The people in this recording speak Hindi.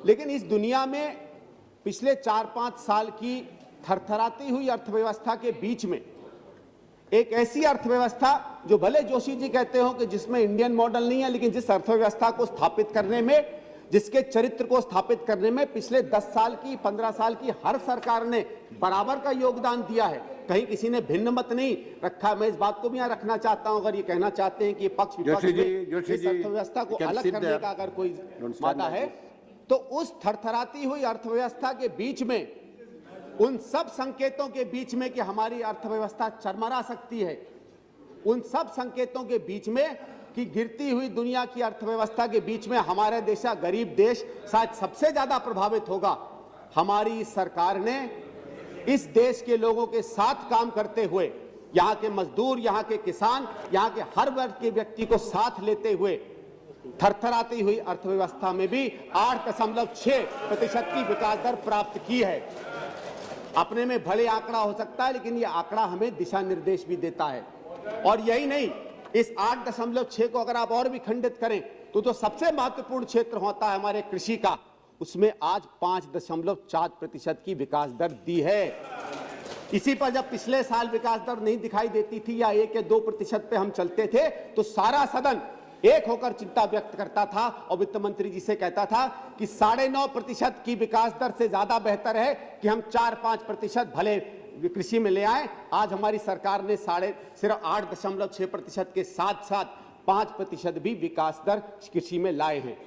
लेकिन इस दुनिया में पिछले 4-5 साल की थरथराती हुई अर्थव्यवस्था के बीच में एक ऐसी अर्थव्यवस्था जो भले जोशी जी कहते हो कि जिसमें इंडियन मॉडल नहीं है, लेकिन जिस अर्थव्यवस्था को स्थापित करने में, जिसके चरित्र को स्थापित करने में पिछले 10 साल की 15 साल की हर सरकार ने बराबर का योगदान दिया है। कहीं किसी ने भिन्न मत नहीं रखा। मैं इस बात को भी यहाँ रखना चाहता हूं, अगर ये कहना चाहते हैं कि ये पक्ष विपक्ष में इस अर्थव्यवस्था को अलग करने का अगर कोई मादा है, तो उस थरथराती हुई अर्थव्यवस्था के बीच में, उन सब संकेतों के बीच में कि हमारी अर्थव्यवस्था चरमरा सकती है, उन सब संकेतों के बीच में कि गिरती हुई दुनिया की अर्थव्यवस्था के बीच में हमारा देश, गरीब देश, शायद सबसे ज्यादा प्रभावित होगा, हमारी सरकार ने इस देश के लोगों के साथ काम करते हुए, यहाँ के मजदूर, यहाँ के किसान, यहाँ के हर वर्ग के व्यक्ति को साथ लेते हुए थरथराती हुई अर्थव्यवस्था में भी 8.6% की विकास दर प्राप्त की है। अपने में भले आंकड़ा हो सकता है, लेकिन यह आंकड़ा हमें दिशा निर्देश भी देता है। और यही नहीं, इस 8.6 को अगर आप और भी खंडित करें तो सबसे महत्वपूर्ण क्षेत्र होता है हमारे कृषि का, उसमें आज 5.4% की विकास दर दी है। इसी पर जब पिछले साल विकास दर नहीं दिखाई देती थी या 1 या 2% पे हम चलते थे, तो सारा सदन एक होकर चिंता व्यक्त करता था और वित्त मंत्री जी से कहता था कि 9.5% की विकास दर से ज्यादा बेहतर है कि हम 4-5% भले कृषि में ले आए। आज हमारी सरकार ने सिर्फ 8.6% के साथ साथ 5% भी विकास दर कृषि में लाए हैं।